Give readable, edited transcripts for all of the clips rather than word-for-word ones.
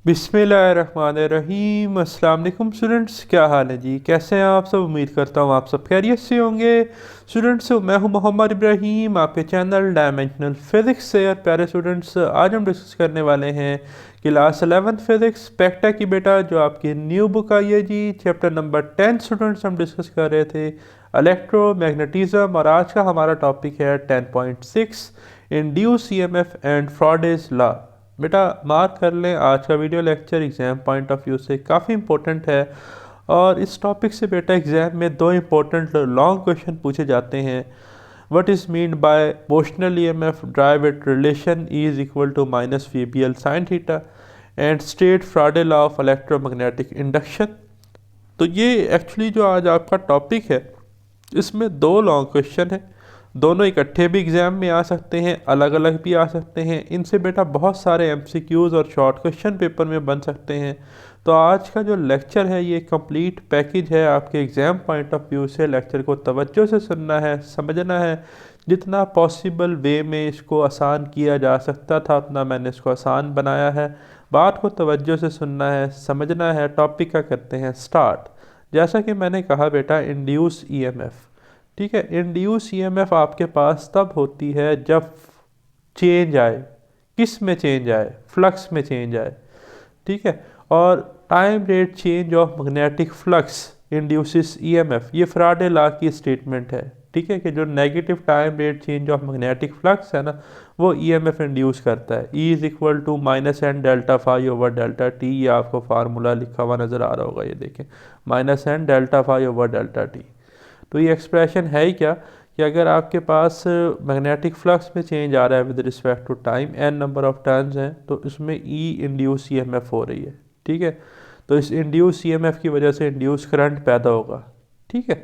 बिस्मिल्लाहिर्रहमानिर्रहीम। अस्सलाम वालेकुम स्टूडेंट्स, क्या हाल है जी? कैसे हैं आप सब? उम्मीद करता हूँ आप सब खैरियत से होंगे। स्टूडेंट्स, मैं हूँ मोहम्मद इब्राहीम, आपके चैनल डायमेंशनल फिज़िक्स से। और प्यारे स्टूडेंट्स, आज हम डिस्कस करने वाले हैं क्लास 11 फिज़िक्स पेक्टा की बेटा, जो आपकी न्यू बुक आई है जी। चैप्टर नंबर 10 स्टूडेंट्स हम डिस्कस कर रहे थे इलेक्ट्रोमैग्नेटिज्म, और आज का हमारा टॉपिक है 10.6 इंड्यूस ईएमएफ एंड फ्राडेज लॉ। बेटा मार्क कर लें, आज का video lecture exam point of view से काफ़ी इंपॉर्टेंट है। और इस टॉपिक से बेटा एग्ज़ाम में दो इंपॉर्टेंट लॉन्ग क्वेश्चन पूछे जाते हैं। What is mean by motional EMF drive it relation is equal to minus V sine theta and state Faraday law of electromagnetic induction. तो ये एक्चुअली जो आज आपका टॉपिक है, इसमें दो लॉन्ग क्वेश्चन है। दोनों इकट्ठे भी एग्ज़ाम में आ सकते हैं, अलग अलग भी आ सकते हैं। इनसे बेटा बहुत सारे एमसीक्यूज़ और शॉर्ट क्वेश्चन पेपर में बन सकते हैं। तो आज का जो लेक्चर है ये कंप्लीट पैकेज है आपके एग्ज़ाम पॉइंट ऑफ व्यू से। लेक्चर को तवज्जो से सुनना है, समझना है। जितना पॉसिबल वे में इसको आसान किया जा सकता था उतना मैंने इसको आसान बनाया है। बात को तवज्जो से सुनना है, समझना है। टॉपिक का करते हैं स्टार्ट। जैसा कि मैंने कहा बेटा, इंड्यूस ईएमएफ, ठीक है। इंड्यूस ईएमएफ आपके पास तब होती है जब चेंज आए। किस में चेंज आए? फ्लक्स में चेंज आए, ठीक है। और time rate change of magnetic flux induces EMF, ये फ्राडे लॉ की स्टेटमेंट है, ठीक है। कि जो negative time rate change of magnetic flux है ना, वो ईएमएफ इंड्यूस करता है। E is equal to minus N delta phi over delta T. ये आपको फार्मूला लिखा हुआ नज़र आ रहा होगा, ये देखें, minus N delta phi over delta T. तो ये एक्सप्रेशन है ही क्या कि अगर आपके पास मैग्नेटिक फ्लक्स में चेंज आ रहा है with respect to time, N number of turns हैं, तो इसमें ई इंड्यूस ईएमएफ हो रही है, ठीक है। तो इस इंड्यूस ईएमएफ की वजह से इंड्यूस करंट पैदा होगा, ठीक है।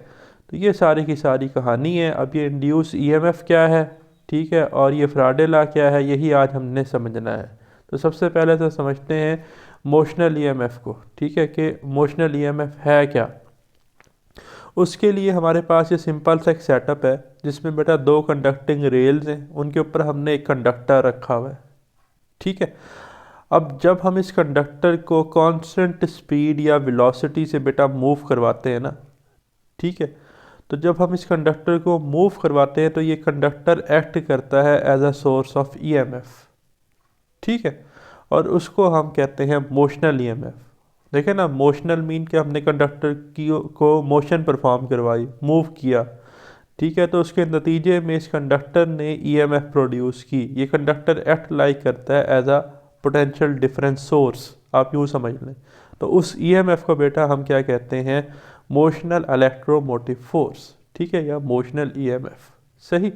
तो ये सारी की सारी कहानी है। अब ये इंड्यूस ईएमएफ क्या है, ठीक है, और ये फ्राडे लॉ क्या है, यही आज हमने समझना है। तो सबसे पहले तो समझते हैं मोशनल ईएमएफ को, ठीक है, कि मोशनल ईएमएफ है क्या। उसके लिए हमारे पास ये सिंपल सा एक सेटअप है जिसमें बेटा दो कंडक्टिंग रेल्स हैं, उनके ऊपर हमने एक कंडक्टर रखा हुआ है, ठीक है। अब जब हम इस कंडक्टर को कांस्टेंट स्पीड या वेलोसिटी से बेटा मूव करवाते हैं ना, ठीक है, तो जब हम इस कंडक्टर को मूव करवाते हैं तो ये कंडक्टर एक्ट करता है as a source of EMF, ठीक है। और उसको हम कहते हैं मोशनल ईएमएफ। देखें ना, मोशनल मीन कि हमने कंडक्टर की को मोशन परफॉर्म करवाई, मूव किया, ठीक है। तो उसके नतीजे में इस कंडक्टर ने ईएमएफ प्रोड्यूस की। ये कंडक्टर एक्ट लाइक करता है as a potential difference source, आप यूँ समझ लें। तो उस ईएमएफ को बेटा हम क्या कहते हैं? मोशनल इलेक्ट्रोमोटिव फोर्स, ठीक है, या मोशनल ईएमएफ, सही।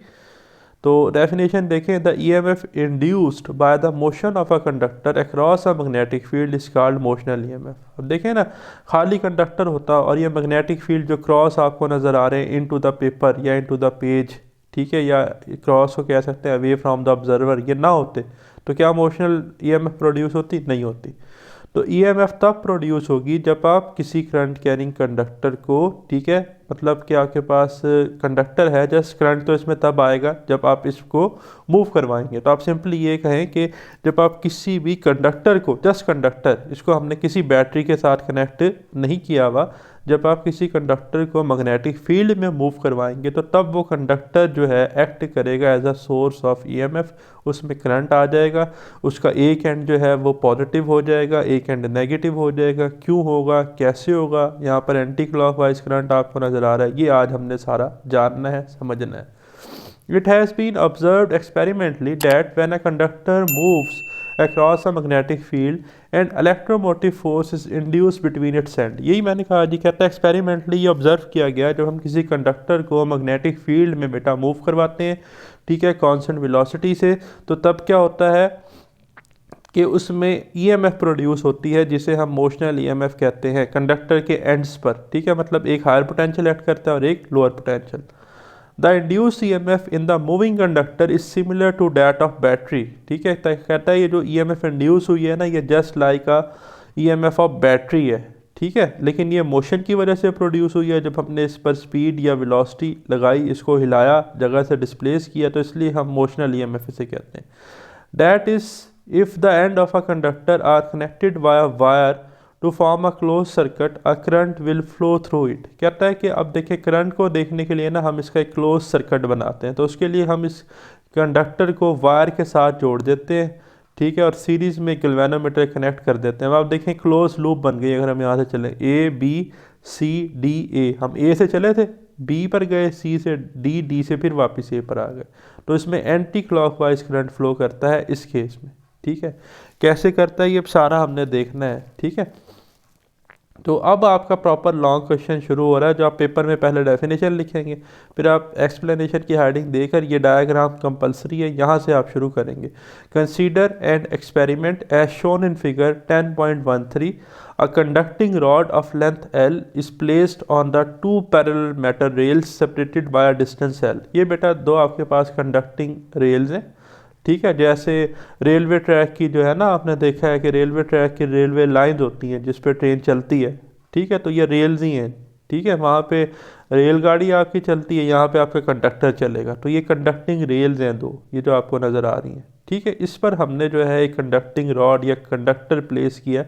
तो डेफिनेशन देखें, the EMF induced by the motion of a conductor across a magnetic field is called motional EMF. अब देखें ना, खाली कंडक्टर होता और ये मैग्नेटिक फील्ड जो क्रॉस आपको नज़र आ रहे हैं इनटू द पेपर या इनटू द पेज, ठीक है, या क्रॉस को कह सकते हैं अवे फ्रॉम द ऑब्जर्वर, ये ना होते तो क्या मोशनल ईएमएफ प्रोड्यूस होती? नहीं होती। तो ईएमएफ तब प्रोड्यूस होगी जब आप किसी करंट कैरिंग कंडक्टर को, ठीक है, मतलब कि आपके पास कंडक्टर है, जस्ट करंट तो इसमें तब आएगा जब आप इसको मूव करवाएंगे। तो आप सिंपली ये कहें कि जब आप किसी भी कंडक्टर को, जस्ट कंडक्टर, इसको हमने किसी बैटरी के साथ कनेक्ट नहीं किया हुआ, जब आप किसी कंडक्टर को मैग्नेटिक फील्ड में मूव करवाएंगे तो तब वो कंडक्टर जो है एक्ट करेगा as a source of EMF. उसमें करंट आ जाएगा, उसका एक एंड जो है वो पॉजिटिव हो जाएगा, एक एंड नेगेटिव हो जाएगा। क्यों होगा, कैसे होगा, यहाँ पर एंटी क्लॉकवाइज करंट आपको नज़र आ रहा है। ये आज हमने सारा जानना है, समझना है। It has been observed experimentally that when a conductor moves across a magnetic field and electromotive force is induced between its end। यही मैंने कहा जी, कहता है एक्सपेरिमेंटली ये ऑब्जर्व किया गया जब हम किसी कंडक्टर को मैग्नेटिक फील्ड में बेटा मूव करवाते हैं, ठीक है, कांस्टेंट वेलोसिटी से, तो तब क्या होता है कि उसमें ईएमएफ प्रोड्यूस होती है जिसे हम मोशनल ईएमएफ कहते हैं कंडक्टर के एंड्स पर, ठीक है। मतलब एक हायर पोटेंशियल एक्ट करता है और एक lower potential. The induce EMF in the moving conductor is similar to that of battery, ठीक है। कहता है ये जो ईएमएफ इंड्यूस हुई है ना, ये just like a EMF of battery है, ठीक है। लेकिन ये मोशन की वजह से प्रोड्यूस हुई है। जब हमने इस पर स्पीड या वेलोसिटी लगाई, इसको हिलाया, जगह से डिस्प्लेस किया, तो इसलिए हम मोशनल ईएमएफ इसे कहते हैं। That is if the end of a conductor are connected via wire to form a close circuit a current will flow through it. कहता है कि अब देखिए करंट को देखने के लिए ना हम इसका एक क्लोज सर्किट बनाते हैं, तो उसके लिए हम इस कंडक्टर को वायर के साथ जोड़ देते हैं, ठीक है, और सीरीज़ में गैल्वेनोमीटर कनेक्ट कर देते हैं। अब आप देखें क्लोज लूप बन गई। अगर हम यहाँ से चलें ए बी सी डी ए, हम ए से चले थे, बी पर गए, सी से डी, डी से फिर वापस ए पर आ गए, तो इसमें एंटी क्लॉकवाइज करंट फ्लो करता है इस केस में, ठीक है। कैसे करता है ये सारा हमने देखना है, ठीक है। तो अब आपका प्रॉपर लॉन्ग क्वेश्चन शुरू हो रहा है, जो आप पेपर में पहले डेफिनेशन लिखेंगे, फिर आप एक्सप्लेनेशन की हेडिंग देकर ये डायग्राम कंपलसरी है, यहाँ से आप शुरू करेंगे। Consider and experiment as shown in figure 10.13 a conducting rod of length L is placed on the two parallel metal rails separated by a distance L। ये बेटा दो आपके पास कंडक्टिंग रेल्स हैं, ठीक है। जैसे रेलवे ट्रैक की जो है ना, आपने देखा है कि रेलवे ट्रैक की रेलवे लाइंस होती हैं जिस पे ट्रेन चलती है, ठीक है, तो ये रेल्स ही हैं, ठीक है। वहाँ पे रेलगाड़ी आपकी चलती है, यहाँ पे आपका कंडक्टर चलेगा, तो ये कंडक्टिंग रेल्स हैं दो, ये जो आपको नज़र आ रही हैं, ठीक है। इस पर हमने जो है एक कंडक्टिंग रॉड या कंडक्टर प्लेस किया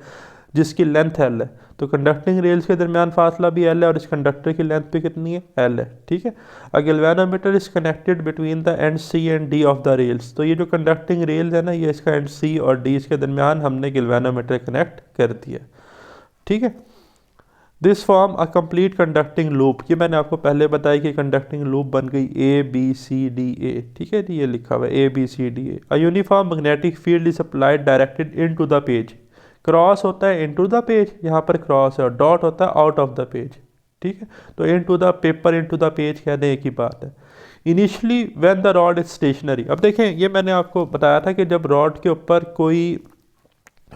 जिसकी लेंथ L है, तो कंडक्टिंग रेल्स के दरमियान फासला भी L है और इस कंडक्टर की लेंथ भी कितनी है, L है, ठीक है। अ galvanometer is connected between the end C and D of the rails. तो ये जो कंडक्टिंग रेल्स है ना, ये इसका एंड C और D इसके दरमियान हमने गैल्वेनोमीटर कनेक्ट कर दिया, ठीक है। This form a complete conducting loop. ये मैंने आपको पहले बताया कि कंडक्टिंग लूप बन गई ए बी सी डी ए, ठीक है जी, ये लिखा हुआ है A B C D A. A uniform magnetic field is applied directed into the page. Cross होता है इनटू द पेज, यहाँ पर क्रॉस है, और डॉट होता है आउट ऑफ द पेज, ठीक है। तो into the paper, into the page कह दें, एक ही बात है। Initially when the rod is stationery. अब देखें, ये मैंने आपको बताया था कि जब रॉड के ऊपर कोई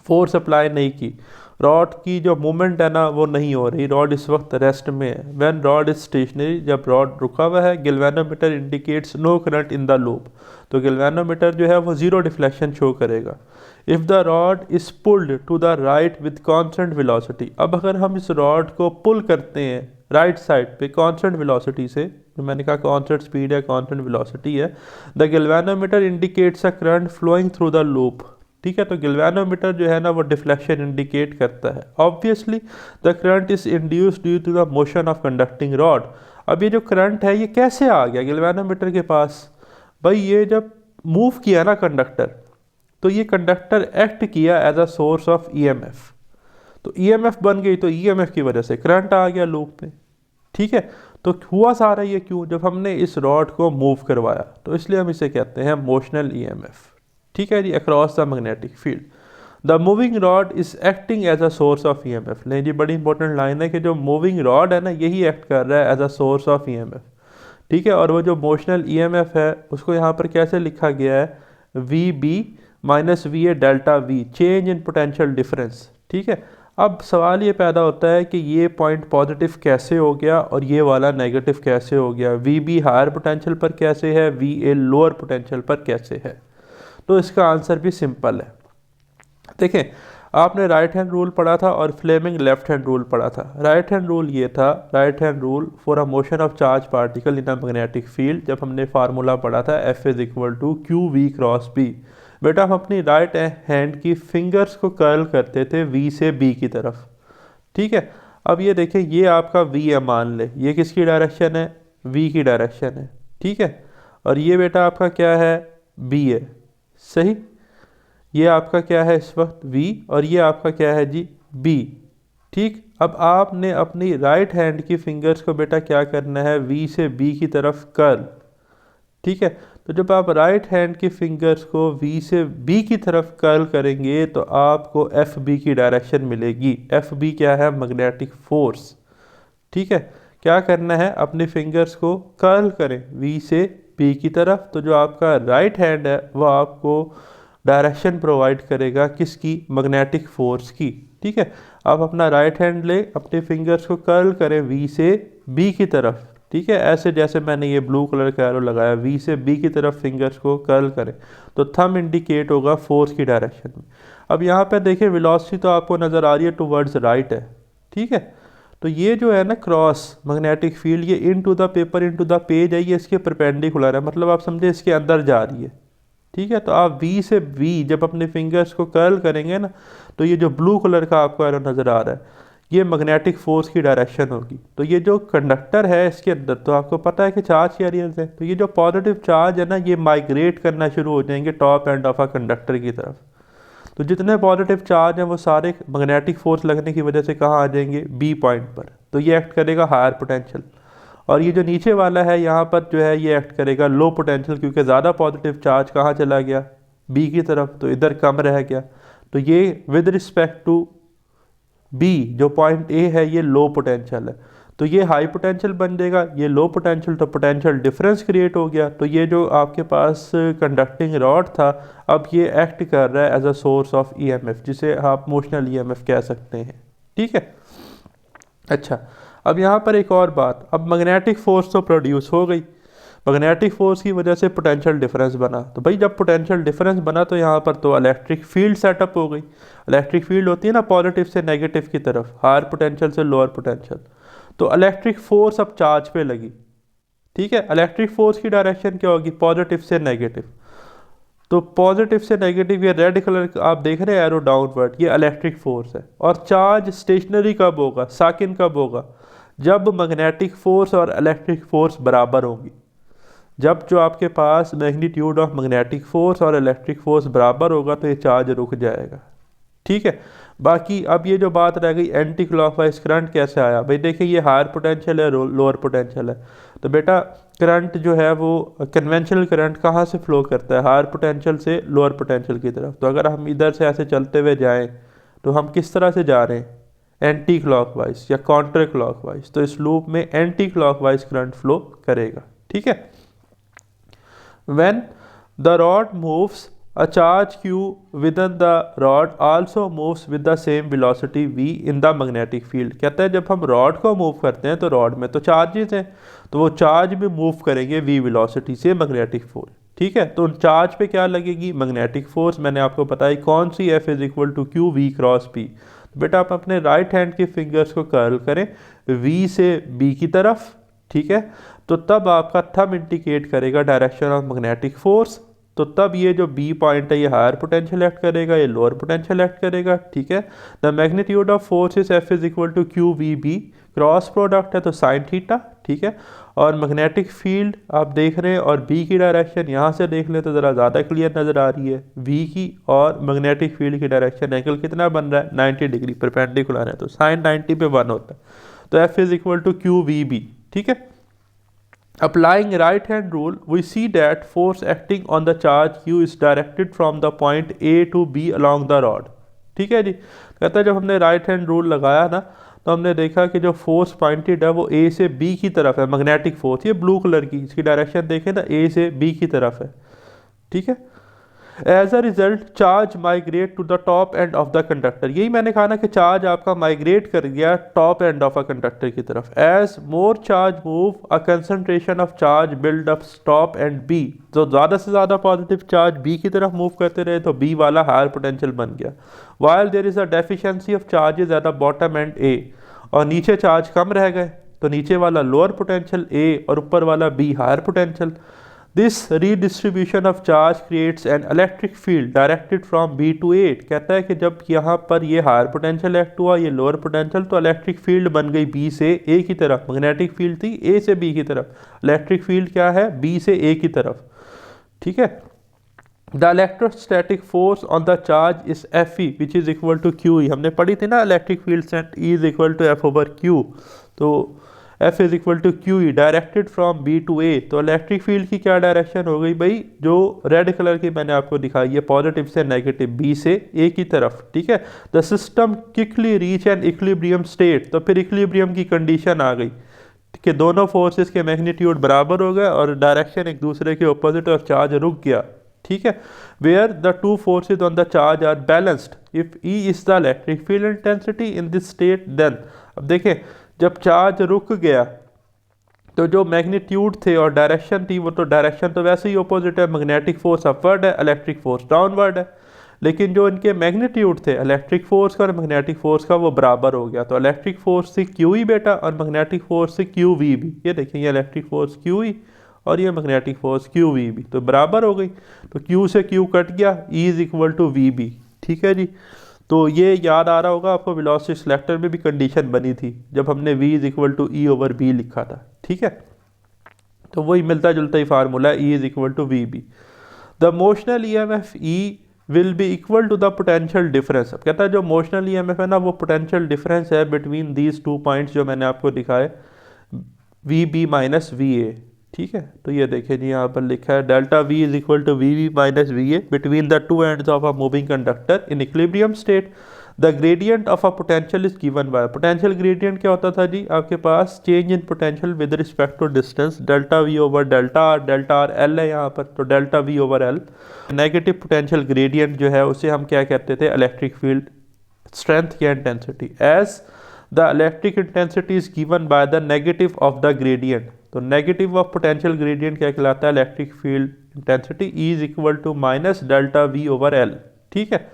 फोर्स अप्लाई नहीं की, रॉड की जो मूवमेंट है ना वो नहीं हो रही, रॉड इस वक्त रेस्ट में है। व्हेन रॉड इज स्टेशनरी, जब रॉड रुका हुआ है, galvanometer indicates no current in the loop, तो गैल्वेनोमीटर जो है वो जीरो डिफ्लेक्शन शो करेगा। If the rod is pulled to the right with constant velocity. अब अगर हम इस रॉड को पुल करते हैं राइट साइड पे कांस्टेंट वेलोसिटी से, जो मैंने कहा कांस्टेंट स्पीड है, कांस्टेंट वेलोसिटी है, the galvanometer indicates a current flowing through the loop, ठीक है। तो गैल्वेनोमीटर जो है ना वो डिफ्लेक्शन इंडिकेट करता है। Obviously the current is induced due to the motion of conducting rod. अब ये जो करंट है ये कैसे आ गया गैल्वेनोमीटर के पास? भाई ये जब मूव किया ना कंडक्टर, तो ये कंडक्टर एक्ट किया as a source of EMF, तो ईएमएफ बन गई, तो ईएमएफ की वजह से करंट आ गया लूप में, ठीक है। तो हुआ सारा ये क्यों? जब हमने इस रॉड को मूव करवाया, तो इसलिए हम इसे कहते हैं मोशनल ईएमएफ, ठीक है जी, across the magnetic field. The moving rod is acting as a source of EMF. नहीं जी, बड़ी इंपॉर्टेंट लाइन है कि जो मूविंग रॉड है ना, यही एक्ट कर रहा है as a source of EMF, ठीक है। और वो जो मोशनल ईएमएफ है उसको यहाँ पर कैसे लिखा गया है, V B minus V A delta V, change in potential difference, ठीक है। अब सवाल ये पैदा होता है कि ये पॉइंट पॉजिटिव कैसे हो गया और ये वाला नेगेटिव कैसे हो गया, वी बी हायर पोटेंशियल पर कैसे है, वी ए लोअर पोटेंशियल पर कैसे है? तो इसका आंसर भी सिंपल है। देखें, आपने राइट हैंड रूल पढ़ा था और फ्लेमिंग लेफ्ट हैंड रूल पढ़ा था। राइट हैंड रूल ये था, right hand rule for a motion of charge particle in a magnetic field, जब हमने फार्मूला पढ़ा था F is equal to Q V cross B. बेटा हम अपनी राइट हैंड की फिंगर्स को कर्ल करते थे वी से बी की तरफ, ठीक है। अब ये देखें, ये आपका वी है, मान ले ये किसकी डायरेक्शन है, वी की डायरेक्शन है, ठीक है। और ये बेटा आपका क्या है, बी है, सही। ये आपका क्या है इस वक्त, वी, और ये आपका क्या है जी, बी, ठीक। अब आपने अपनी राइट हैंड की फिंगर्स को बेटा क्या करना है, वी से बी की तरफ कर्ल, ठीक है। तो जब आप राइट हैंड की फिंगर्स को वी से बी की तरफ कर्ल करेंगे तो आपको एफ बी की डायरेक्शन मिलेगी। एफ बी क्या है, मैग्नेटिक फोर्स, ठीक है। क्या करना है, अपनी फिंगर्स को कर्ल करें वी से बी की तरफ, तो जो आपका राइट हैंड है वो आपको डायरेक्शन प्रोवाइड करेगा किसकी, मैग्नेटिक फोर्स की, ठीक है। आप अपना राइट हैंड ले, अपने फिंगर्स को कर्ल करें वी से बी की तरफ, ठीक है। ऐसे जैसे मैंने ये ब्लू कलर का एरो लगाया, वी से बी की तरफ फिंगर्स को कर्ल करें, तो थंब इंडिकेट होगा फोर्स की डायरेक्शन में। अब यहाँ पे देखिए वेलोसिटी तो आपको नज़र आ रही है टुवर्ड्स राइट है, ठीक है। तो ये जो है ना क्रॉस मैग्नेटिक फील्ड, ये into the paper into the page है, ये इसके परपेंडिकुलर है, मतलब आप समझे इसके अंदर जा रही है, ठीक है। तो आप वी से वी जब अपने फिंगर्स को कर्ल करेंगे ना, तो ये जो ब्लू कलर का आपको एरो नज़र आ रहा है, ये मैग्नेटिक फोर्स की डायरेक्शन होगी। तो ये जो कंडक्टर है इसके अंदर, तो आपको पता है कि चार्ज कैरियर्स हैं, तो ये जो पॉजिटिव चार्ज है ना, ये माइग्रेट करना शुरू हो जाएंगे top end of a conductor की तरफ। तो जितने पॉजिटिव चार्ज हैं वो सारे मैग्नेटिक फोर्स लगने की वजह से कहाँ आ जाएंगे, बी पॉइंट पर। तो ये एक्ट करेगा हायर पोटेंशियल। और ये जो नीचे वाला है यहाँ पर जो है, ये एक्ट करेगा लो पोटेंशियल, क्योंकि ज़्यादा पॉजिटिव चार्ज कहाँ चला गया, बी की तरफ, तो इधर कम रह गया। तो ये विद रिस्पेक्ट टू बी जो पॉइंट ए है, ये लो पोटेंशियल है। तो ये हाई पोटेंशियल बन जाएगा, ये लो पोटेंशियल, तो पोटेंशियल डिफरेंस क्रिएट हो गया। तो ये जो आपके पास कंडक्टिंग रॉड था, अब ये एक्ट कर रहा है as a source of EMF, जिसे आप मोशनल ईएमएफ कह सकते हैं। ठीक है। अच्छा, अब यहाँ पर एक और बात, अब मैग्नेटिक फोर्स तो प्रोड्यूस हो गई, मैग्नेटिक फोर्स की वजह से पोटेंशियल डिफरेंस बना। तो भाई जब पोटेंशियल डिफरेंस बना तो यहाँ पर तो इलेक्ट्रिक फील्ड सेटअप हो गई। इलेक्ट्रिक फील्ड होती है ना पॉजिटिव से नेगेटिव की तरफ, हायर पोटेंशियल से लोअर पोटेंशियल। तो इलेक्ट्रिक फोर्स अब चार्ज पे लगी। ठीक है, इलेक्ट्रिक फोर्स की डायरेक्शन क्या होगी, पॉजिटिव से नेगेटिव। तो पॉजिटिव से नेगेटिव, ये रेड कलर आप देख रहे हैं एरो डाउनवर्ड, ये इलेक्ट्रिक फोर्स है। और चार्ज स्टेशनरी कब होगा, साकिन कब होगा, जब मैग्नेटिक फोर्स और इलेक्ट्रिक फोर्स बराबर होंगी। जब जो आपके पास मैग्नीट्यूड ऑफ मैग्नेटिक फोर्स और इलेक्ट्रिक फोर्स बराबर होगा तो ये चार्ज रुक जाएगा। ठीक है। बाकी अब ये जो बात रह गई एंटी क्लॉकवाइज करंट कैसे आया, भाई देखिए ये हायर पोटेंशियल है, लोअर पोटेंशियल है। तो बेटा करंट जो है वो कन्वेंशनल करंट कहाँ से फ्लो करता है, हायर पोटेंशियल से लोअर पोटेंशियल की तरफ। तो अगर हम इधर से ऐसे चलते हुए जाएं तो हम किस तरह से जा रहे हैं, एंटी क्लॉकवाइज या काउंटर क्लॉकवाइज। तो इस लूप में एंटी क्लॉकवाइज करंट फ्लो करेगा। ठीक है। When the rod moves, a charge q within the rod also moves with the same velocity v in the magnetic field। कहता है जब हम रॉड को मूव करते हैं तो रॉड में तो चार्जेस हैं, तो वो चार्ज भी मूव करेंगे v वेलोसिटी से मैग्नेटिक फोर्स। ठीक है। तो उन चार्ज पे क्या लगेगी, मैग्नेटिक फोर्स। मैंने आपको बताई कौन सी, F is equal to Q V cross P. बेटा आप अपने राइट हैंड के फिंगर्स को कर्ल करें v से b की तरफ। ठीक है। तो तब आपका थंब इंडिकेट करेगा डायरेक्शन ऑफ मैग्नेटिक फोर्स। तो तब ये जो बी पॉइंट है ये हायर पोटेंशियल एक्ट करेगा, ये लोअर पोटेंशियल एक्ट करेगा। ठीक है। The magnitude of force is F is equal to Q V B, cross product है तो साइन थीटा। ठीक है। और मैग्नेटिक फील्ड आप देख रहे हैं और बी की डायरेक्शन यहाँ से देख लें तो ज़रा ज़्यादा क्लियर नज़र आ रही है, वी की और मैग्नेटिक फील्ड की डायरेक्शन एंगल कितना बन रहा है, 90 डिग्री परपेंडिकुलर है। तो साइन 90 पे 1 होता है। तो F is equal to Q V B. ठीक है। Applying right hand rule, we see that force acting on the charge q is directed from the point A to B along the rod। ठीक है जी। कहता है जब हमने right hand rule लगाया ना, तो हमने देखा कि जो फोर्स पॉइंटेड है वो A से B की तरफ है, मैग्नेटिक फोर्स, ये ब्लू कलर की, इसकी डायरेक्शन देखें ना, A से B की तरफ है। ठीक है। As a result charge migrate to the top end of the conductor. यही मैंने कहा ना कि चार्ज आपका माइग्रेट कर गया top end of a conductor की तरफ। As more charge move, a concentration of charge build up top end B. तो ज़्यादा से ज़्यादा पॉजिटिव चार्ज बी की तरफ मूव करते रहे तो बी वाला हायर पोटेंशियल बन गया। While there is a deficiency of charges at the bottom end A, और नीचे चार्ज कम रह गए तो नीचे वाला लोअर पोटेंशियल ए और ऊपर वाला B higher potential. This redistribution of charge creates an electric field directed from B to A. कहता है कि जब यहाँ पर ये हायर पोटेंशियल एक्ट हुआ, ये लोअर पोटेंशियल, तो इलेक्ट्रिक फील्ड बन गई बी से ए की तरफ। मैग्नेटिक फील्ड थी ए से बी की तरफ, इलेक्ट्रिक फील्ड क्या है, बी से ए की तरफ। ठीक है। The electrostatic force on the charge is F E which is equal to Q E. हमने पढ़ी थी ना electric field set E is equal to F over Q. तो F is equal to Q E directed from B to A. तो electric field की क्या direction हो गई भाई, जो रेड कलर की मैंने आपको दिखाई है, पॉजिटिव से नेगेटिव, बी से ए की तरफ। ठीक है। The system quickly reach an equilibrium state. तो फिर इक्विलिब्रियम की कंडीशन आ गई कि दोनों फोर्सेस के मैग्नीट्यूड बराबर हो गए और डायरेक्शन एक दूसरे के ऑपोजिट और चार्ज रुक गया। ठीक है। Where the two forces on the charge are balanced, if E is the electric field intensity in this state then. अब देखें जब चार्ज रुक गया तो जो मैग्नीट्यूड थे और डायरेक्शन थी, वो तो डायरेक्शन तो वैसे ही ऑपोजिट है, मैग्नेटिक फोर्स अपवर्ड है, इलेक्ट्रिक फोर्स डाउनवर्ड है। लेकिन जो इनके मैग्नीट्यूड थे इलेक्ट्रिक फोर्स का और मैग्नेटिक फोर्स का, वो बराबर हो गया। तो इलेक्ट्रिक फोर्स से क्यू ई बेटा और मैग्नेटिक फोर्स से क्यू वी भी। ये देखिए ये इलेक्ट्रिक फोर्स क्यू ई और ये magnetic force Q V B, तो बराबर हो गई। तो क्यू से क्यू कट गया, E is equal to V B. ठीक है जी। तो ये याद आ रहा होगा आपको, वेलोसिटी सिलेक्टर में भी कंडीशन बनी थी जब हमने v is equal to E over B लिखा था। ठीक है, तो वही मिलता जुलता ही फार्मूला है, E is equal to V B. The motional E M F E will be equal to the potential difference. अब कहता है जो मोशनल ई एम एफ है ना, वो पोटेंशियल डिफरेंस है बिटवीन दीज टू पॉइंट्स जो मैंने आपको दिखाए, V B minus V A. ठीक है, तो ये देखिए जी, यहाँ पर लिखा है delta V is equal to V B minus V A between the two ends of a moving conductor in equilibrium state. The gradient of a potential is given by, potential gradient क्या होता था जी आपके पास, change in potential with respect to distance, delta V over delta R L है यहाँ पर, तो delta V over L. Negative potential gradient जो है उसे हम क्या कहते थे, इलेक्ट्रिक फील्ड स्ट्रेंथ या intensity, as the electric intensity is given by the negative of the gradient. तो नेगेटिव ऑफ पोटेंशियल ग्रेडियंट क्या कहलाता है, electric field intensity, E is equal to minus delta V over L. ठीक है,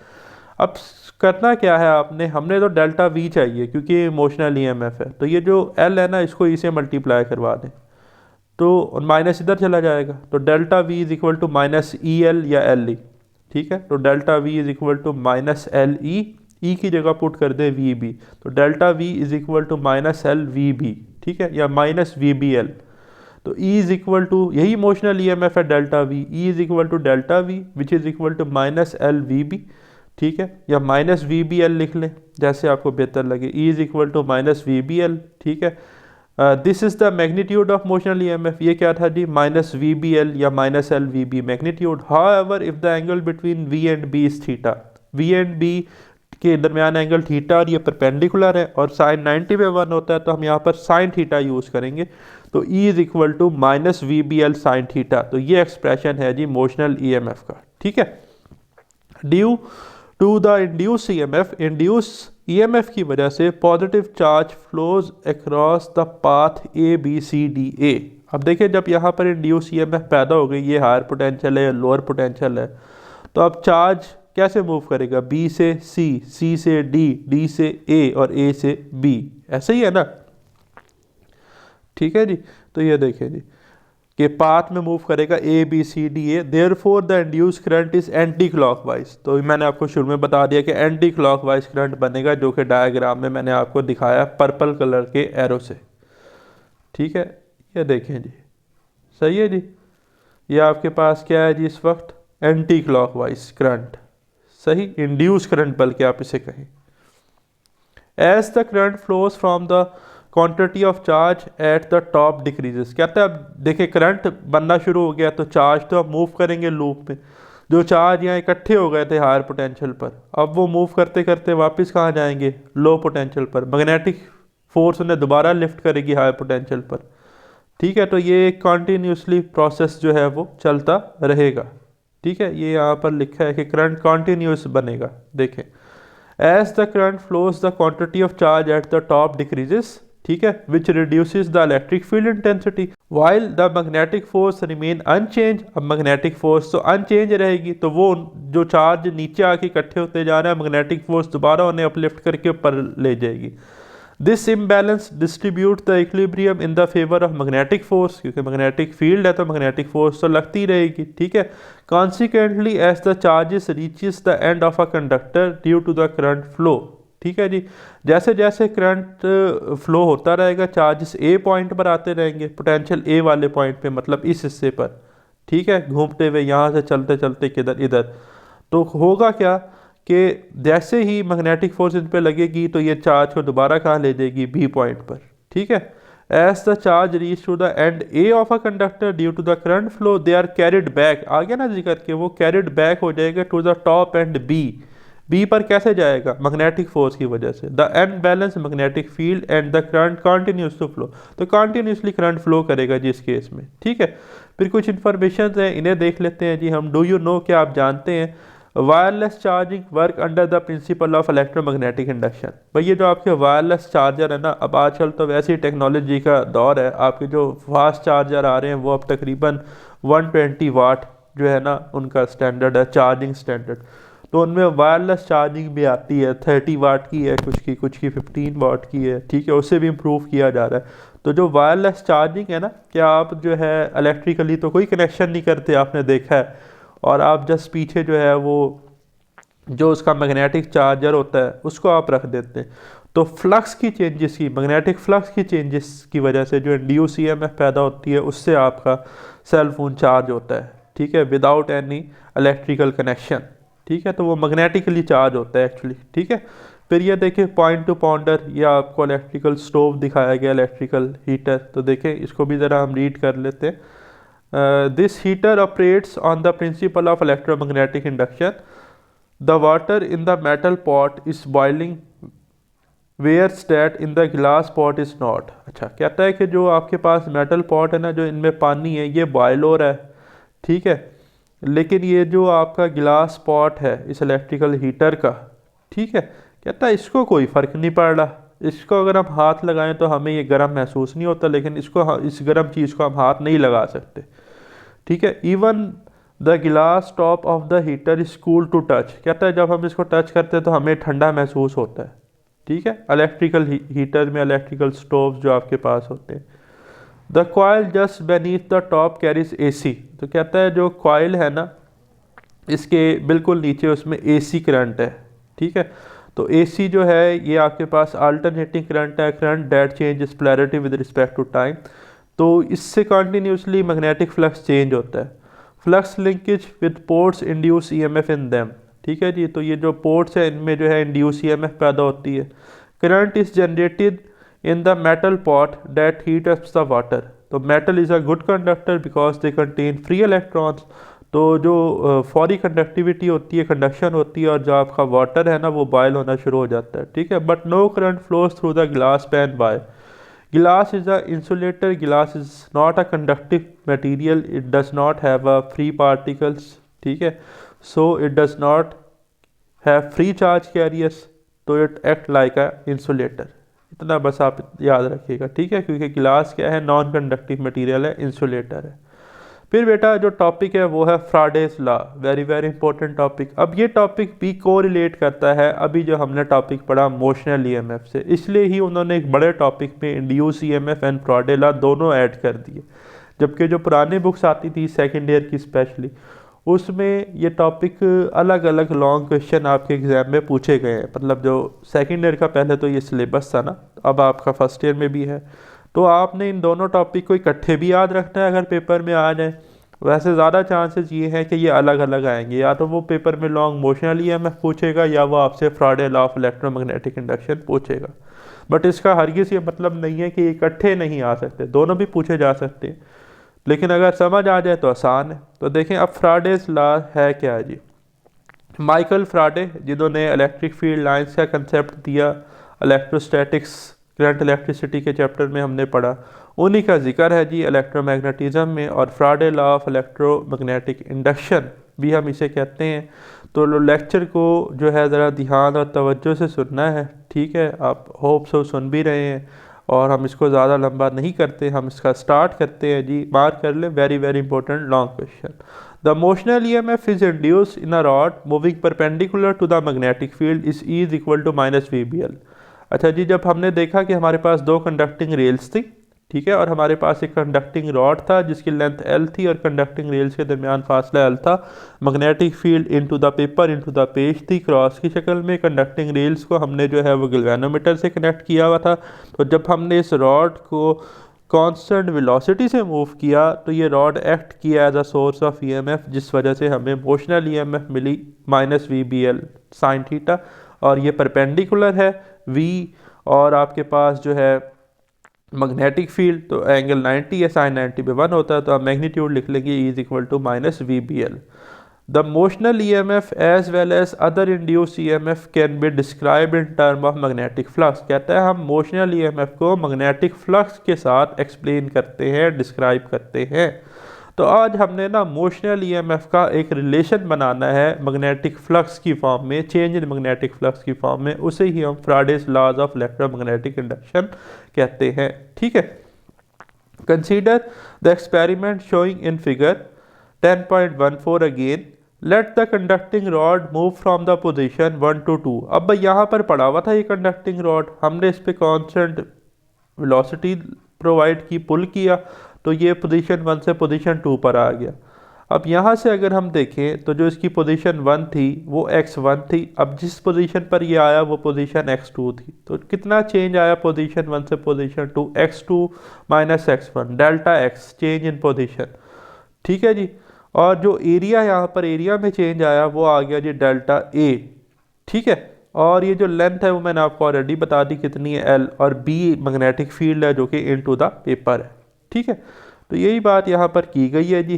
अब करना क्या है आपने, हमने तो डेल्टा वी चाहिए क्योंकि ये इमोशनल ईएमएफ है, तो ये जो एल है ना इसको ई से मल्टीप्लाई करवा दें, तो माइनस इधर चला जाएगा, तो delta V is equal to minus E L या एल ई। ठीक है, तो delta V is equal to minus L E की जगह पुट कर दे वी बी, तो delta V is equal to minus L V B. ठीक है, या माइनस वी बी एल। तो ई इज इक्वल टू, यही इमोशनल ई एम एफ है delta V, E is equal to delta V which is equal to minus L V B. ठीक है, या minus V B L लिख लें जैसे आपको बेहतर लगे, E is equal to minus V B L. ठीक है, this is the magnitude of motional E M F, ये क्या था जी, माइनस वी बी एल या minus L V B magnitude. However if the angle between V and B is theta, V and B के दरमियान angle theta और ये perpendicular है और साइन 90 पे 1 होता है, तो हम यहाँ पर साइन थीटा यूज़ करेंगे, तो E is equal to minus V B L sine theta. तो ये एक्सप्रेशन है जी मोशनल ई एम एफ का। ठीक है, due to the induce E M F, induce E M F की वजह से positive charge flows across the path A B C D A. अब देखिए जब यहाँ पर इंड्यूस ई एम एफ पैदा हो गई, ये हायर पोटेंशियल है या लोअर पोटेंशियल है, तो अब चार्ज कैसे मूव करेगा, बी से सी, सी से डी, डी से ए और ए से बी, ऐसे ही है ना। ठीक है जी, तो ये देखिए जी कि पाथ में मूव करेगा A B C D A, therefore the induce current is anticlockwise. तो मैंने आपको शुरू में बता दिया कि एंटी क्लॉकवाइज करंट बनेगा, जो कि डायग्राम में मैंने आपको दिखाया पर्पल कलर के एरो से। ठीक है, ये देखें जी, सही है जी, ये आपके पास क्या है जी इस वक्त, एंटी क्लॉकवाइज करंट, सही, इंड्यूस करंट बल्कि आप इसे कहें। As the current flows from the quantity of charge at the top decreases, कहता है अब देखिए करंट बनना शुरू हो गया, तो चार्ज तो अब मूव करेंगे लूप में, जो चार्ज यहाँ इकट्ठे हो गए थे हायर पोटेंशियल पर, अब वो मूव करते करते वापस कहाँ जाएंगे, लो पोटेंशियल पर, मैग्नेटिक फोर्स उन्हें दोबारा लिफ्ट करेगी हायर पोटेंशियल पर। ठीक है, तो ये कॉन्टीन्यूसली प्रोसेस जो है वो चलता रहेगा। ठीक है, ये यहाँ पर लिखा है कि करंट कॉन्टीन्यूस बनेगा। देखें, as the current flows the quantity of charge at the top decreases, ठीक है, which reduces the electric field intensity while the magnetic force remain unchanged. अब मैग्नेटिक फोर्स तो अनचेंज रहेगी, तो वो जो चार्ज नीचे आके इकट्ठे होते जा रहे हैं, मैग्नेटिक फोर्स दोबारा उन्हें अपलिफ्ट करके ऊपर ले जाएगी। This imbalance distribute the equilibrium in the favour of magnetic force, क्योंकि मैग्नेटिक फील्ड है तो मैग्नेटिक फोर्स तो लगती रहेगी। ठीक है, consequently as the charges reaches the end of a conductor due to the current flow. ठीक है जी, जैसे जैसे करंट फ्लो होता रहेगा, चार्जेस ए पॉइंट पर आते रहेंगे, पोटेंशियल ए वाले पॉइंट पे, मतलब इस हिस्से पर। ठीक है, घूमते हुए यहाँ से चलते चलते किधर इधर, तो होगा क्या कि जैसे ही मैग्नेटिक फोर्स इन पे लगेगी तो ये चार्ज को दोबारा कहाँ ले जाएगी, बी पॉइंट पर। ठीक है, as the charge reach to the end A of a conductor due to the current flow they are carried back, आ गया ना जिक्र के, वो कैरिड बैक हो जाएगा to the top end B. B पर कैसे जाएगा, मैग्नेटिक फोर्स की वजह से, the unbalance magnetic field and the current continues to flow, तो कॉन्टिन्यूसली करंट फ्लो करेगा जी इस केस में। ठीक है, फिर कुछ इन्फॉर्मेशन हैं, इन्हें देख लेते हैं जी हम। डू यू नो, क्या आप जानते हैं wireless charging work under the principle of electromagnetic induction. भाई ये जो आपके वायरलेस चार्जर है ना, अब आजकल तो वैसे ही टेक्नोलॉजी का दौर है, आपके जो फास्ट चार्जर आ रहे हैं वो अब तकरीबन 120 वाट जो है ना उनका स्टैंडर्ड है, चार्जिंग स्टैंडर्ड। तो उनमें वायरलेस चार्जिंग भी आती है, 30 वाट की है, कुछ की 15 वाट की है, ठीक है, उससे भी इम्प्रूव किया जा रहा है। तो जो वायरलेस चार्जिंग है ना, क्या आप जो है इलेक्ट्रिकली तो कोई कनेक्शन नहीं करते, आपने देखा है, और आप जस्ट पीछे जो है वो जो उसका मैग्नेटिक चार्जर होता है उसको आप रख देते हैं। तो फ्लक्स की चेंजेस की, मैग्नेटिक फ्लक्स की चेंजेस की वजह से जो इंड्यूस ईएमएफ पैदा होती है, उससे आपका सेल फोन चार्ज होता है, ठीक है, विदाउट एनी इलेक्ट्रिकल कनेक्शन, ठीक है। तो वो मैग्नेटिकली चार्ज होता है एक्चुअली, ठीक है। फिर ये देखिए पॉइंट टू पाउंडर, ये आपको इलेक्ट्रिकल स्टोव दिखाया गया, इलेक्ट्रिकल हीटर। तो देखें इसको भी ज़रा हम रीड कर लेते हैं। This heater operates on the principle of electromagnetic induction. The water in the metal pot is boiling where state in the glass pot is not. अच्छा, कहता है कि जो आपके पास मेटल पॉट है ना, जो इनमें पानी है, ये बॉयल हो रहा है, ठीक है, लेकिन ये जो आपका गिलास पॉट है इस इलेक्ट्रिकल हीटर का, ठीक है, कहता है इसको कोई फ़र्क नहीं पड़ रहा। इसको अगर हम हाथ लगाएं तो हमें ये गर्म महसूस नहीं होता, लेकिन इसको, इस गर्म चीज़ को हम हाथ नहीं लगा सकते, ठीक है। Even the glass top of the heater is cool to touch. कहता है जब हम इसको टच करते हैं तो हमें ठंडा महसूस होता है, ठीक है, इलेक्ट्रिकल हीटर में, इलेक्ट्रिकल स्टोव जो आपके पास होते हैं। The coil just beneath the top carries AC. तो कहता है जो कॉयल है ना, इसके बिल्कुल नीचे उसमें एसी करंट है, ठीक है। तो एसी जो है ये आपके पास अल्टरनेटिंग करंट है, current that changes polarity with respect to time. तो इससे कॉन्टीन्यूसली मैग्नेटिक फ्लक्स चेंज होता है। Flux linkage with ports induce EMF in them, ठीक है जी। तो ये जो पोर्ट्स है इनमें जो है इंड्यूस ईएमएफ पैदा होती है। Current is generated in the metal pot that heat ups the water. तो metal is a good conductor because they contain free electrons. तो जो फौरी कंडक्टिविटी होती है, कंडक्शन होती है, और जो आपका वाटर है ना वो बॉयल होना शुरू हो जाता है, ठीक है। But no current flows through the glass pane by. Glass is a insulator. Glass is not a conductive material. It does not have a free particles, ठीक है। So it does not have free charge carriers. तो it act like a insulator. इतना बस आप याद रखिएगा, ठीक है, क्योंकि गिलास क्या है, नॉन कंडक्टिव मटेरियल है, इंसुलेटर है। फिर बेटा जो टॉपिक है वो है Faraday's law, very very important topic. अब ये टॉपिक भी को रिलेट करता है अभी जो हमने टॉपिक पढ़ा मोशनल ईएमएफ से, इसलिए ही उन्होंने एक बड़े टॉपिक में इंड्यूस ईएमएफ एंड फ्राडे लॉ दोनों ऐड कर दिए। जबकि जो पुरानी बुक्स आती थी सेकेंड ईयर की स्पेशली, उसमें ये टॉपिक अलग अलग लॉन्ग क्वेश्चन आपके एग्जाम में पूछे गए हैं। मतलब जो सेकेंड ईयर का पहले तो ये सिलेबस था ना, अब आपका फर्स्ट ईयर में भी है, तो आपने इन दोनों टॉपिक को इकट्ठे भी याद रखना है अगर पेपर में आ जाए। वैसे ज़्यादा चांसेस ये हैं कि ये अलग अलग आएंगे, या तो वो पेपर में लॉन्ग मोशनल ईएमएफ पूछेगा या वो आपसे फ्राडे लॉ ऑफ इलेक्ट्रोमैग्नेटिक इंडक्शन पूछेगा। बट इसका हरगिज़ ये मतलब नहीं है कि इकट्ठे नहीं आ सकते, दोनों भी पूछे जा सकते हैं, लेकिन अगर समझ आ जाए तो आसान है। तो देखें अब फ्राडेज लॉ है क्या जी। माइकल फ्राडे, जिन्होंने इलेक्ट्रिक फील्ड लाइंस का कंसेप्ट दिया, इलेक्ट्रोस्टैटिक्स करंट इलेक्ट्रिसिटी के चैप्टर में हमने पढ़ा, उन्हीं का जिक्र है जी इलेक्ट्रोमैग्नेटिज्म में। और फ्राडे लॉ ऑफ इलेक्ट्रोमैग्नेटिक इंडक्शन भी हम इसे कहते हैं। तो लेक्चर को जो है ज़रा ध्यान और तवज्जो से सुनना है, ठीक है, आप होप सो सुन भी रहे हैं, और हम इसको ज़्यादा लंबा नहीं करते, हम इसका स्टार्ट करते हैं जी। मार्क कर लें, very very important long question. The motional EMF is induced in a rod moving perpendicular to the magnetic field is equal to minus VBL। अच्छा जी, जब हमने देखा कि हमारे पास दो कंडक्टिंग रेल्स थी, ठीक है, और हमारे पास एक कंडक्टिंग रॉड था जिसकी लेंथ L थी, और कंडक्टिंग रेल्स के दरमियान फासला L था। Magnetic field into the paper into the page थी क्रॉस की शक्ल में। कंडक्टिंग रेल्स को हमने जो है वो गैल्वेनोमीटर से कनेक्ट किया हुआ था। तो जब हमने इस रॉड को कांस्टेंट वेलोसिटी से मूव किया तो ये रॉड एक्ट किया as a source of EMF, जिस वजह से हमें मोशनल ईएमएफ मिली माइनस VBL साइन थीटा। और ये परपेंडिकुलर है V, और आपके पास जो है मैग्नेटिक फील्ड, तो एंगल 90 है, साइन 90 पे 1 होता है, तो आप मैग्नीट्यूड लिख लेंगे is equal to minus VBL। The motional EMF as well as other induce EMF can be describe in term of magnetic flux. कहता है हम मोशनल ईएमएफ को मैग्नेटिक फ्लक्स के साथ एक्सप्लेन करते हैं, डिस्क्राइब करते हैं। तो आज हमने ना मोशनल ईएमएफ का एक रिलेशन बनाना है मैग्नेटिक फ्लक्स की फॉर्म में, चेंज इन मैग्नेटिक फ्लक्स की फॉर्म में, उसे ही हम फ्राडेज लॉज ऑफ इलेक्ट्रोमैग्नेटिक इंडक्शन कहते हैं, ठीक है। Consider the experiment showing in figure 10.14 again let the conducting rod move from the position 1 to 2। अब भाई यहाँ पर पड़ा हुआ था ये कंडक्टिंग रॉड, हमने इस पे कांस्टेंट वेलोसिटी प्रोवाइड की, पुल किया, तो ये पोजीशन 1 से पोजीशन 2 पर आ गया। अब यहाँ से अगर हम देखें तो जो इसकी पोजीशन 1 थी वो x1 थी, अब जिस पोजीशन पर ये आया वो पोजीशन x2 थी। तो कितना चेंज आया पोजीशन 1 से position 2, x2 minus x1, delta x change in position. ठीक है जी। और जो एरिया यहाँ पर एरिया में चेंज आया वो आ गया जी डेल्टा ए। ठीक है। और ये जो लेंथ है वो मैंने आपको ऑलरेडी बता दी कितनी है, एल, और बी मैग्नेटिक फील्ड है जो कि इनटू द पेपर है। ठीक है। तो यही बात यहाँ पर की गई है जी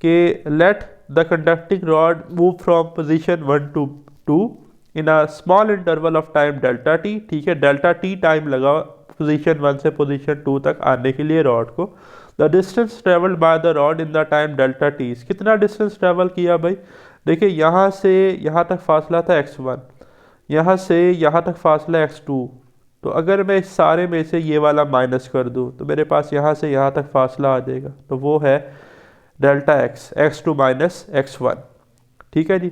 कि let the conducting rod move from position 1 to 2 in a small interval of time delta T. ठीक है, डेल्टा टी टाइम लगा पोजीशन 1 से पोजीशन 2 तक आने के लिए रॉड को। The distance travelled by the rod in the time delta T, कितना डिस्टेंस ट्रेवल किया भाई, देखिए यहाँ से यहाँ तक फासला था x1, यहाँ से यहाँ तक फासला x2। तो अगर मैं इस सारे में से ये वाला माइनस कर दूँ तो मेरे पास यहाँ से यहाँ तक फासला आ जाएगा, तो वो है delta x, x2 minus x1। ठीक है जी।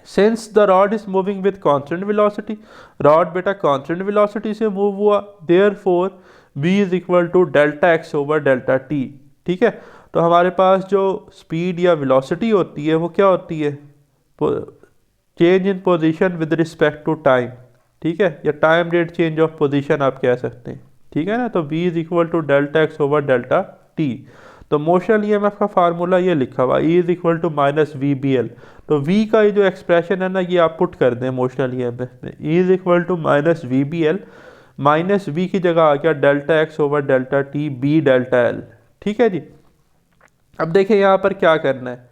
Since the rod is moving with constant velocity, rod बेटा कांस्टेंट वेलोसिटी से मूव हुआ, therefore v is equal to delta x over delta t। ठीक है। तो हमारे पास जो स्पीड या वेलोसिटी होती है वो क्या होती है, change in position with respect to time. ठीक है, या time rate change of position आप कह सकते हैं। ठीक है ना, तो v is equal to delta x over delta t। तो मोशन ईएमएफ का फार्मूला ये लिखा हुआ E is equal to minus V B L. तो V का ये जो एक्सप्रेशन है ना ये आप पुट कर दें मोशनल ईएमएफ में, E is equal to minus V B L, minus V की जगह आ गया delta X over delta T B delta L. ठीक है जी। अब देखिए यहाँ पर क्या करना है,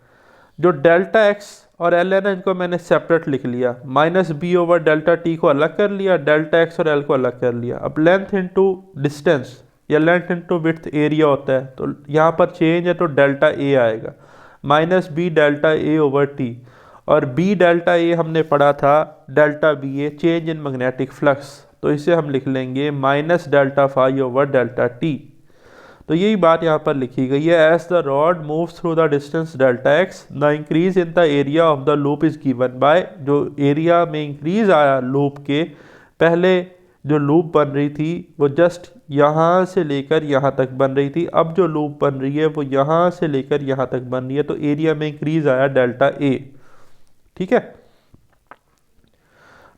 जो डेल्टा एक्स और एल है ना इनको मैंने सेपरेट लिख लिया, minus B over delta T को अलग कर लिया, डेल्टा एक्स और एल को अलग कर लिया। अब लेंथ इनटू डिस्टेंस या लेंथ इनटू विड्थ एरिया होता है, तो यहाँ पर चेंज है तो डेल्टा ए आएगा, minus B delta A over T, और बी डेल्टा ए हमने पढ़ा था delta B A change in magnetic flux, तो इसे हम लिख लेंगे minus delta phi over delta T. तो यही बात यहाँ पर लिखी गई है, as the rod moves through the distance delta X the increase in the area of the loop is given by, जो एरिया में इंक्रीज आया लूप के, पहले जो लूप बन रही थी वो जस्ट यहाँ से लेकर यहाँ तक बन रही थी, अब जो लूप बन रही है वो यहाँ से लेकर यहाँ तक बन रही है, तो एरिया में इंक्रीज आया डेल्टा ए। ठीक है।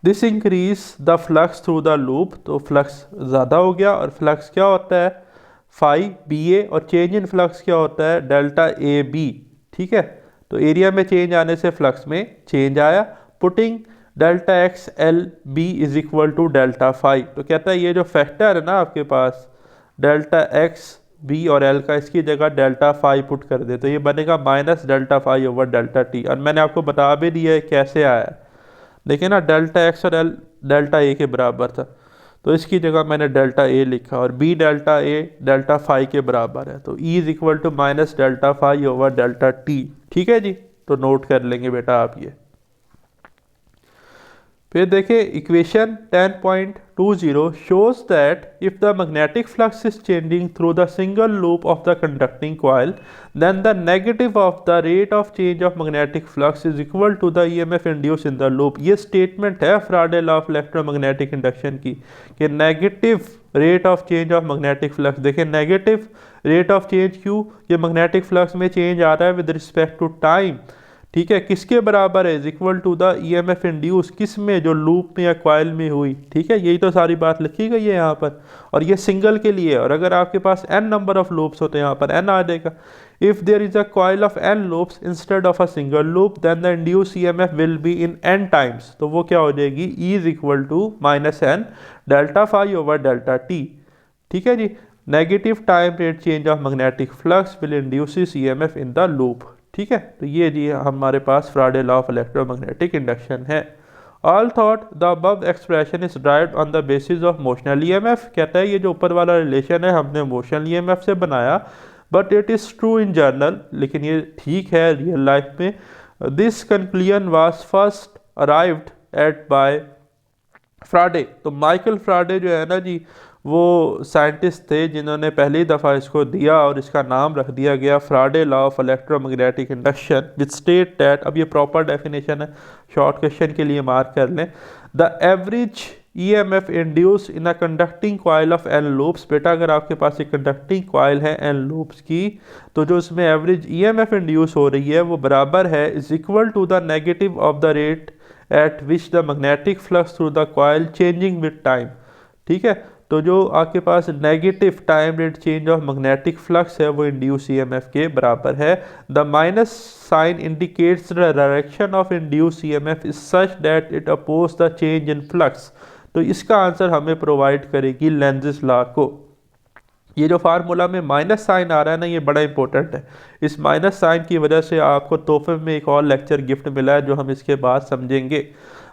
This increase the flux through the loop, तो फ्लक्स ज़्यादा हो गया, और फ्लक्स क्या होता है फाई बी ए, और चेंज इन फ्लक्स क्या होता है डेल्टा ए बी। ठीक है। तो एरिया में चेंज आने से फ्लक्स में चेंज आया, putting delta X L B is equal to delta phi. तो कहता है ये जो फैक्टर है ना आपके पास डेल्टा एक्स बी और एल का, इसकी जगह डेल्टा फाई पुट कर दे तो ये बनेगा minus delta phi over delta T. और मैंने आपको बता भी दिया है कैसे आया, देखिए ना डेल्टा एक्स और एल डेल्टा ए के बराबर था, तो इसकी जगह मैंने डेल्टा ए लिखा, और B delta A delta phi के बराबर है, तो E is equal to minus delta phi over delta T. ठीक है जी। तो नोट कर लेंगे बेटा आप ये। फिर देखिए equation 10.20 shows that if the magnetic flux is changing through the single loop of the conducting coil, then the negative of the rate of change of magnetic flux is equal to the EMF induced in the loop। ये statement है फ्राडे law of electromagnetic induction की कि negative rate of change of magnetic flux, देखिए negative rate of change क्यों, ये magnetic flux में change आ रहा है विद रिस्पेक्ट टू टाइम। ठीक है, किसके बराबर है, is equal to the EMF induce, किस में, जो लूप में या कॉइल में हुई। ठीक है, यही तो सारी बात लिखी गई है यहाँ पर, और ये सिंगल के लिए है, और अगर आपके पास n नंबर ऑफ लूप्स होते हैं यहाँ पर n आ जाएगा। If there is a coil of n loops instead of a single loop then the induce EMF will be in n times, तो वो क्या हो जाएगी, E is equal to minus n delta phi over delta T. ठीक है जी। Negative time rate change of magnetic flux will induce EMF in the loop. ठीक है, तो ये जी हमारे पास Faraday law of electromagnetic induction है। Although the above expression is derived on the basis of motional EMF, कहता है ये जो ऊपर वाला रिलेशन है हमने मोशनल ईएमएफ से बनाया, but it is true in general, लेकिन ये ठीक है रियल लाइफ में। This conclusion was first arrived at by Faraday, तो माइकल फ्राडे जो है ना जी वो साइंटिस्ट थे जिन्होंने पहली दफ़ा इसको दिया और इसका नाम रख दिया गया Faraday law of electromagnetic induction which state that, अब ये प्रॉपर डेफिनेशन है, शॉर्ट क्वेश्चन के लिए मार्क कर लें, the average EMF induce in a conducting coil of N loops. बेटा अगर आपके पास एक कंडक्टिंग कॉइल है एन लूप्स की, तो जो उसमें एवरेज EMF इंड्यूस हो रही है वो बराबर है is equal to the negative of the rate at which the magnetic flux through the coil changing with time. ठीक है, तो जो आपके पास negative time rate change of magnetic flux है वो इंड्यूस EMF के बराबर है। The minus sign indicates the direction of induce EMF is such that it oppose the change in flux. तो इसका आंसर हमें प्रोवाइड करेगी लेंज़ेस लॉ को। ये जो फार्मूला में माइनस साइन आ रहा है ना, ये बड़ा इंपॉर्टेंट है। इस माइनस साइन की वजह से आपको तोहफे में एक और लेक्चर गिफ्ट मिला है जो हम इसके बाद समझेंगे।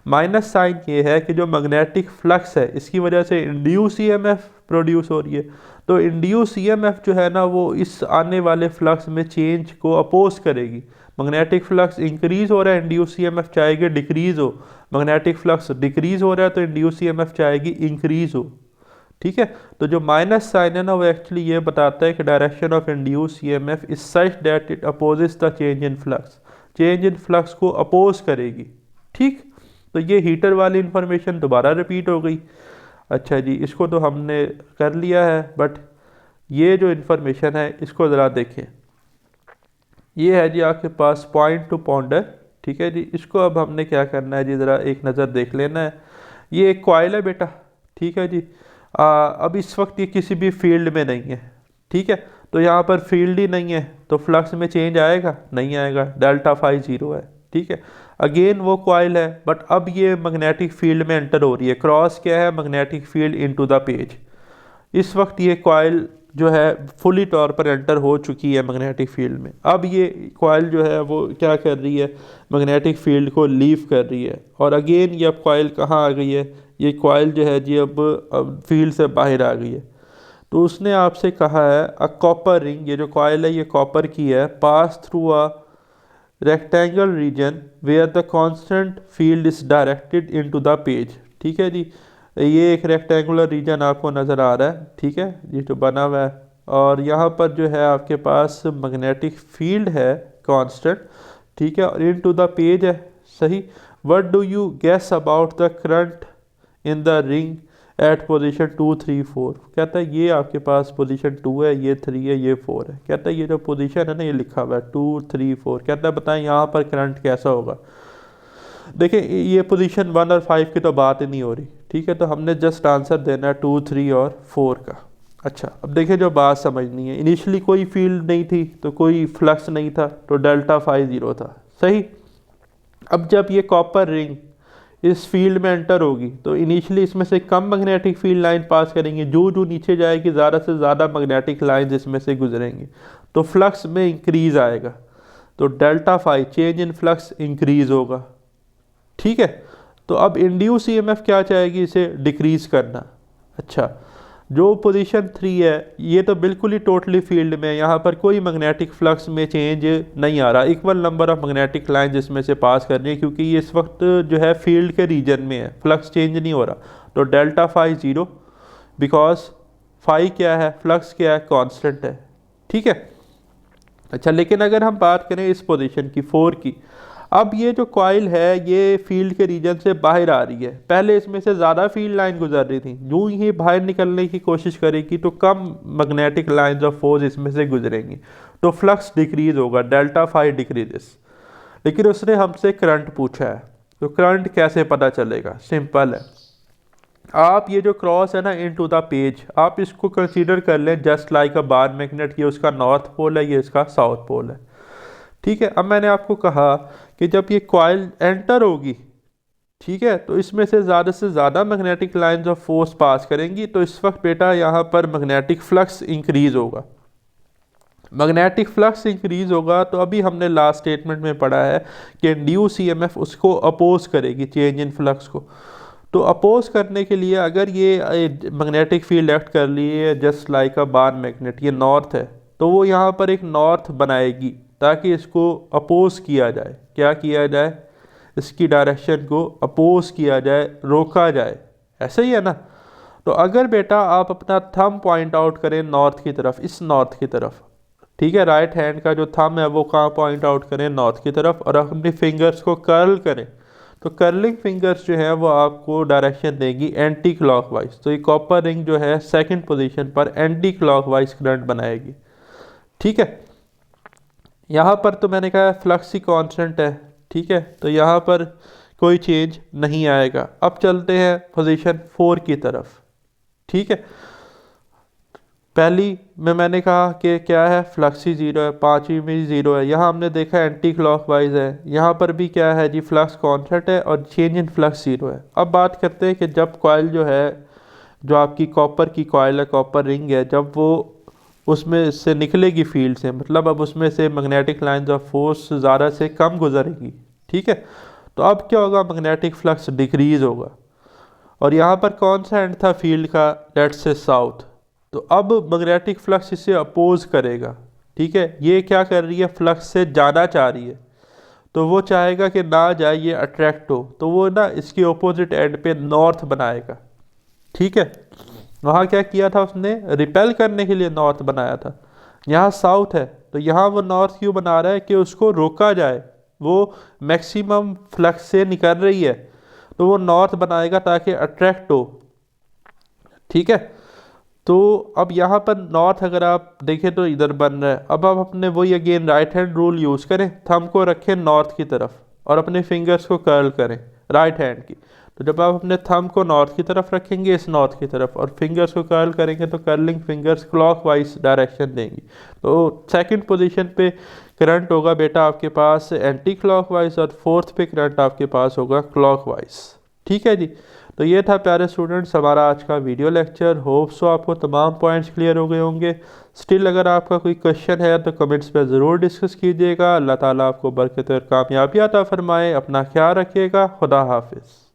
माइनस साइन ये है कि जो मैग्नेटिक फ्लक्स है इसकी वजह से इंड्यूस EMF प्रोड्यूस हो रही है, तो इंड्यूस EMF जो है ना वो इस आने वाले फ्लक्स में चेंज को अपोज करेगी। मैग्नेटिक फ्लक्स इंक्रीज हो रहा है, इंड्यूस EMF चाहेगी डिक्रीज हो। मैग्नेटिक फ्लक्स डिक्रीज हो रहा है तो इंड्यूस EMF चाहेगी इंक्रीज हो। ठीक है, तो जो माइनस साइन है ना वो एक्चुअली ये बताता है कि direction of induce EMF is such that it opposes the change in flux, change in flux को अपोज करेगी। ठीक, तो ये हीटर वाली इंफॉर्मेशन दोबारा रिपीट हो गई। अच्छा जी, इसको तो हमने कर लिया है, बट ये जो इंफॉर्मेशन है इसको ज़रा देखें। ये है जी आपके पास पॉइंट टू पॉन्डर। ठीक है जी, इसको अब हमने क्या करना है जी, ज़रा एक नज़र देख लेना है। ये एक कॉइल है बेटा, ठीक है जी। अब इस वक्त ये किसी भी फील्ड में नहीं है, ठीक है, तो यहाँ पर फील्ड ही नहीं है तो फ्लक्स में चेंज आएगा नहीं आएगा, डेल्टा फाई 0 है। ठीक है, अगेन वो कॉइल है बट अब ये मैग्नेटिक फील्ड में एंटर हो रही है। क्रॉस क्या है, magnetic field into the page. इस वक्त ये कॉइल जो है फुली तौर पर एंटर हो चुकी है मैग्नेटिक फील्ड में। अब ये कॉइल जो है वो क्या कर रही है, मैग्नेटिक फील्ड को लीव कर रही है। और अगेन ये अब कॉइल कहाँ आ गई है, ये कॉइल जो है जी अब फील्ड से बाहर आ गई है। तो उसने आपसे कहा है अ कॉपर रिंग, ये जो कॉइल है ये कॉपर की है, pass through a rectangle region where the constant field is directed into the page. ठीक है जी, ये एक रेक्टेंगुलर रीजन आपको नज़र आ रहा है, ठीक है, ये जो बना हुआ है, और यहाँ पर जो है आपके पास मैग्नेटिक फील्ड है कांस्टेंट, ठीक है, और इनटू द पेज है। सही, what do you guess about the current in the ring at position 2 3 4। कहता है ये आपके पास पोजीशन 2 है, ये 3 है, ये 4 है। कहता है ये जो पोजीशन है ना ये लिखा हुआ है 2 3 4। कहता है बताएं यहाँ पर करंट कैसा होगा। देखिए ये पोजीशन 1 और 5 की तो बात ही नहीं हो रही, ठीक है, तो हमने जस्ट आंसर देना है 2 3 और 4 का। अच्छा, अब देखिए जो बात समझनी है, इनिशियली कोई फील्ड नहीं थी तो कोई फ्लक्स नहीं था, तो डेल्टा फाई 0 था। सही, अब जब ये कॉपर रिंग इस फील्ड में एंटर होगी तो इनिशियली इसमें से कम मैग्नेटिक फील्ड लाइन पास करेंगे, जो जो नीचे जाएगी ज़्यादा से ज़्यादा मैग्नेटिक लाइन इसमें से गुजरेंगी, तो फ्लक्स में इंक्रीज आएगा, तो delta phi change in flux increase होगा। ठीक है, तो अब इंड्यूस EMF क्या चाहेगी, इसे डिक्रीज करना। अच्छा, जो पोजीशन 3 है ये तो बिल्कुल ही टोटली फील्ड में, यहाँ पर कोई मैग्नेटिक फ्लक्स में चेंज नहीं आ रहा, equal number of magnetic line जिसमें से पास कर रही है, क्योंकि ये इस वक्त जो है फील्ड के रीजन में है, फ्लक्स चेंज नहीं हो रहा, तो डेल्टा फाई 0, बिकॉज फाई क्या है, फ्लक्स क्या है, कांस्टेंट है। ठीक है, अच्छा, लेकिन अगर हम बात करें इस पोजीशन की 4 की, अब ये जो कॉइल है ये फील्ड के रीजन से बाहर आ रही है, पहले इसमें से ज़्यादा फील्ड लाइन गुजर रही थी, यूं ही बाहर निकलने की कोशिश करेगी तो कम मैग्नेटिक लाइंस ऑफ फोर्स इसमें से गुजरेंगी, तो फ्लक्स डिक्रीज होगा, डेल्टा फाई डिक्रीजेस। लेकिन उसने हमसे करंट पूछा है, तो करंट कैसे पता चलेगा, सिंपल है, आप ये जो क्रॉस है ना इनटू द पेज, आप इसको कंसीडर कर लें जस्ट लाइक अ बार मैग्नेट, ये उसका नॉर्थ पोल है, ये इसका साउथ पोल है। ठीक है, अब मैंने आपको कहा कि जब ये कॉइल एंटर होगी, ठीक है, तो इसमें से ज़्यादा magnetic lines of force pass करेंगी, तो इस वक्त बेटा यहाँ पर मैग्नेटिक फ्लक्स इंक्रीज होगा। मैग्नेटिक फ्लक्स इंक्रीज होगा तो अभी हमने लास्ट स्टेटमेंट में पढ़ा है कि इंड्यूस EMF उसको अपोज करेगी, चेंज इन फ्लक्स को। तो अपोज करने के लिए अगर ये मैग्नेटिक फील्ड एक्ट कर ली है जस्ट लाइक अ बार मैग्नेट, ये नॉर्थ है, तो वो यहाँ पर एक नॉर्थ बनाएगी ताकि इसको अपोज किया जाए। क्या किया जाए, इसकी डायरेक्शन को अपोज किया जाए, रोका जाए, ऐसा ही है ना। तो अगर बेटा आप अपना थंब पॉइंट आउट करें नॉर्थ की तरफ, इस नॉर्थ की तरफ, ठीक है, राइट हैंड का जो थंब है वो कहाँ पॉइंट आउट करें, नॉर्थ की तरफ, और अपनी फिंगर्स को कर्ल करें, तो कर्लिंग फिंगर्स जो है वो आपको डायरेक्शन देगी एंटी क्लॉकवाइज। तो ये कॉपर रिंग जो है सेकंड पोजीशन पर एंटी क्लॉकवाइज करंट बनाएगी, ठीक है। यहाँ पर तो मैंने कहा फ्लक्स ही कांस्टेंट है, ठीक है, तो यहाँ पर कोई चेंज नहीं आएगा। अब चलते हैं पोजीशन 4 की तरफ, ठीक है। पहली में मैंने कहा कि क्या है, फ्लक्स ही जीरो है, पाँचवीं में जीरो है। यहाँ हमने देखा एंटी क्लॉकवाइज है, यहाँ पर भी क्या है जी, फ्लक्स कांस्टेंट है और चेंज इन फ्लक्स जीरो है। अब बात करते हैं कि जब कॉइल जो है, जो आपकी कॉपर की कॉइल है, कॉपर रिंग है, जब वो उसमें से निकलेगी फील्ड से, मतलब अब उसमें से मैग्नेटिक लाइंस ऑफ फोर्स ज़्यादा से कम गुजरेगी, ठीक है। तो अब क्या होगा, मैग्नेटिक फ्लक्स डिक्रीज होगा, और यहाँ पर कौन सा एंड था फील्ड का, लेट्स से साउथ। तो अब मैग्नेटिक फ्लक्स इसे अपोज करेगा, ठीक है, ये क्या कर रही है, फ्लक्स से जाना चाह रही है, तो वो चाहेगा कि ना जाए, ये अट्रैक्ट हो, तो वो ना इसके ऑपोजिट एंड पे नॉर्थ बनाएगा, ठीक है। वहाँ क्या किया था उसने, रिपेल करने के लिए नॉर्थ बनाया था। यहाँ साउथ है, तो यहाँ वो नॉर्थ क्यों बना रहा है, कि उसको रोका जाए, वो मैक्सिमम फ्लक्स से निकल रही है, तो वो नॉर्थ बनाएगा ताकि अट्रैक्ट हो, ठीक है। तो अब यहाँ पर नॉर्थ अगर आप देखें तो इधर बन रहा है। अब आप अपने वही again right hand rule use करें, थंब को रखें नॉर्थ की तरफ और अपने फिंगर्स को कर्ल करें राइट हैंड की। तो जब आप अपने थंब को नॉर्थ की तरफ रखेंगे, इस नॉर्थ की तरफ, और फिंगर्स को कर्ल करेंगे, तो कर्लिंग फिंगर्स क्लॉकवाइज डायरेक्शन देंगी। तो सेकंड पोजीशन पे करंट होगा बेटा आपके पास एंटी क्लॉकवाइज, और फोर्थ पे करंट आपके पास होगा क्लॉकवाइज, ठीक है जी। तो ये था प्यारे स्टूडेंट्स हमारा आज का वीडियो लेक्चर। होप सो आपको तमाम पॉइंट्स क्लियर हो गए होंगे। स्टिल अगर आपका कोई क्वेश्चन है तो कमेंट्स पे ज़रूर डिस्कस कीजिएगा। अल्लाह ताला आपको बरकत और कामयाबी अता फरमाए। अपना ख्याल रखिएगा। खुदा हाफिज़।